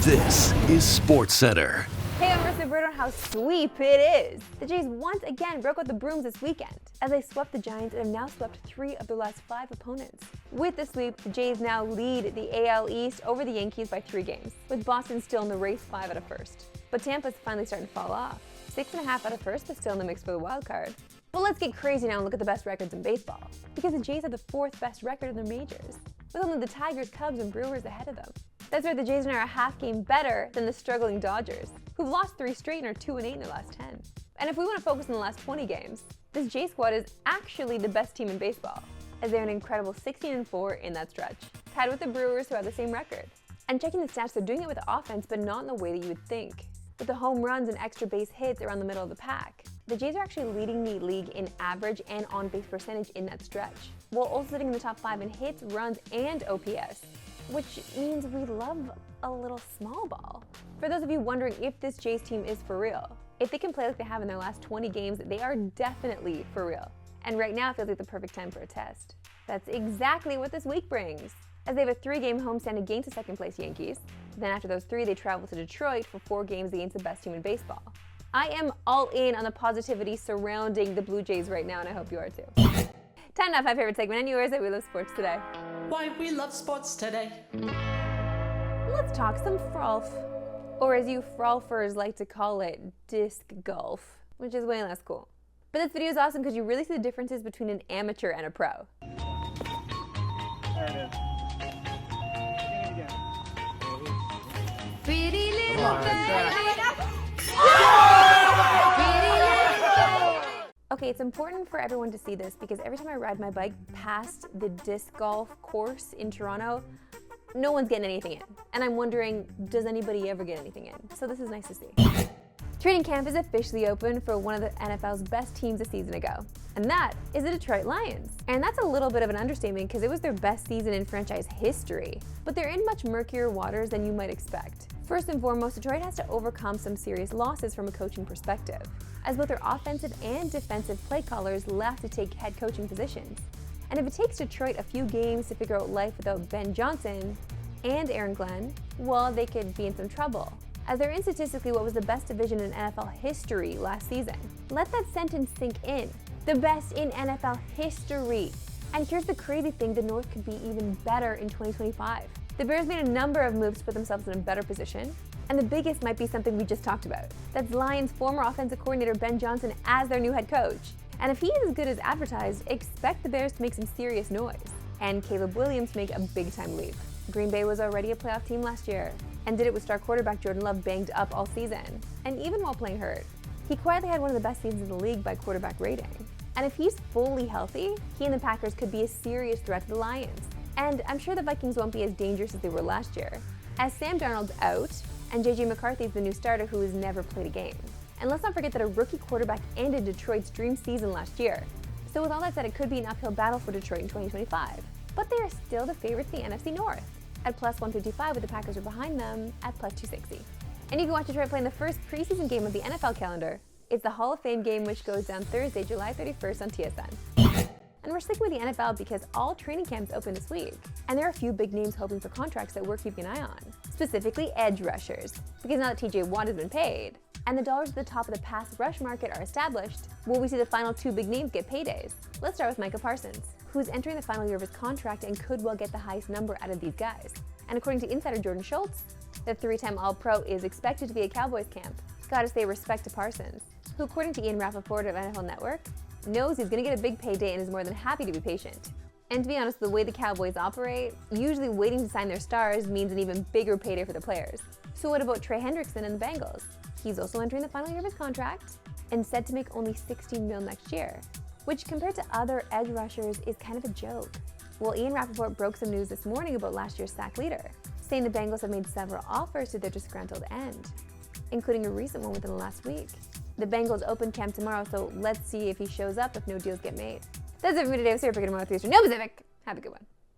This is SportsCenter. Hey, I'm Marissa Bird on how sweep it is. The Jays once again broke out the brooms this weekend as they swept the Giants and have now swept 3 of their last 5 opponents. With the sweep, the Jays now lead the AL East over the Yankees by 3 games, with Boston still in the race 5 out of first. But Tampa's finally starting to fall off. 6.5 out of first, but still in the mix for the wild card. But let's get crazy now and look at the best records in baseball, because the Jays have the 4th best record in their majors, with only the Tigers, Cubs, and Brewers ahead of them. That's right, the Jays are now a half game better than the struggling Dodgers, who've lost 3 straight and are 2-8 in their last 10. And if we want to focus on the last 20 games, this J squad is actually the best team in baseball, as they're an incredible 16-4 in that stretch, tied with the Brewers, who have the same record. And checking the stats, they're doing it with offense, but not in the way that you would think. With the home runs and extra base hits around the middle of the pack, the Jays are actually leading the league in average and on-base percentage in that stretch, while also sitting in the top 5 in hits, runs, and OPS, which means we love a little small ball. For those of you wondering if this Jays team is for real, if they can play like they have in their last 20 games, they are definitely for real. And right now it feels like the perfect time for a test. That's exactly what this week brings, as they have a 3-game homestand against the second-place Yankees. Then after those 3, they travel to Detroit for 4 games against the best team in baseball. I am all in on the positivity surrounding the Blue Jays right now, and I hope you are too. Time now for my favorite segment and yours at We Love Sports Today. Why we love sports today. Let's talk some frolf, or as you frolfers like to call it, disc golf, which is way less cool. But this video is awesome because you really see the differences between an amateur and a pro. There it is. Begin it again. Pretty little Okay, it's important for everyone to see this because every time I ride my bike past the disc golf course in Toronto, no one's getting anything in. And I'm wondering, does anybody ever get anything in? So this is nice to see. Training camp is officially open for one of the NFL's best teams a season ago, and that is the Detroit Lions. And that's a little bit of an understatement because it was their best season in franchise history, but they're in much murkier waters than you might expect. First and foremost, Detroit has to overcome some serious losses from a coaching perspective, as both their offensive and defensive play callers left to take head coaching positions. And if it takes Detroit a few games to figure out life without Ben Johnson and Aaron Glenn, well, they could be in some trouble, as they're in statistically what was the best division in NFL history last season. Let that sentence sink in. The best in NFL history. And here's the crazy thing, the North could be even better in 2025. The Bears made a number of moves to put themselves in a better position, and the biggest might be something we just talked about. That's Lions' former offensive coordinator Ben Johnson as their new head coach. And if he is as good as advertised, expect the Bears to make some serious noise, and Caleb Williams to make a big-time leap. Green Bay was already a playoff team last year, and did it with star quarterback Jordan Love banged up all season. And even while playing hurt, he quietly had one of the best seasons in the league by quarterback rating. And if he's fully healthy, he and the Packers could be a serious threat to the Lions. And I'm sure the Vikings won't be as dangerous as they were last year, as Sam Darnold's out, and JJ McCarthy's the new starter who has never played a game. And let's not forget that a rookie quarterback ended Detroit's dream season last year. So with all that said, it could be an uphill battle for Detroit in 2025. But they are still the favorites in the NFC North, at plus 155 with the Packers are behind them at plus 260. And you can watch Detroit play in the first preseason game of the NFL calendar. It's the Hall of Fame game, which goes down Thursday, July 31st on TSN. And we're sticking with the NFL because all training camps open this week. And there are a few big names hoping for contracts that we're keeping an eye on, specifically edge rushers. Because now that TJ Watt has been paid, and the dollars at the top of the pass rush market are established, will we see the final 2 big names get paydays? Let's start with Micah Parsons, who's entering the final year of his contract and could well get the highest number out of these guys. And according to insider Jordan Schultz, the 3-time All-Pro is expected to be at Cowboys camp. Gotta say respect to Parsons, who according to Ian Rappaport of NFL Network, knows he's gonna get a big payday and is more than happy to be patient. And to be honest, the way the Cowboys operate, usually waiting to sign their stars means an even bigger payday for the players. So what about Trey Hendrickson and the Bengals? He's also entering the final year of his contract and said to make only $16 million next year, which compared to other edge rushers is kind of a joke. Well, Ian Rappaport broke some news this morning about last year's sack leader, saying the Bengals have made several offers to their disgruntled end, including a recent one within the last week. The Bengals open camp tomorrow, so let's see if he shows up if no deals get made. That's it for me today. We'll see you for tomorrow, 3 Eastern, no Pacific. Have a good one.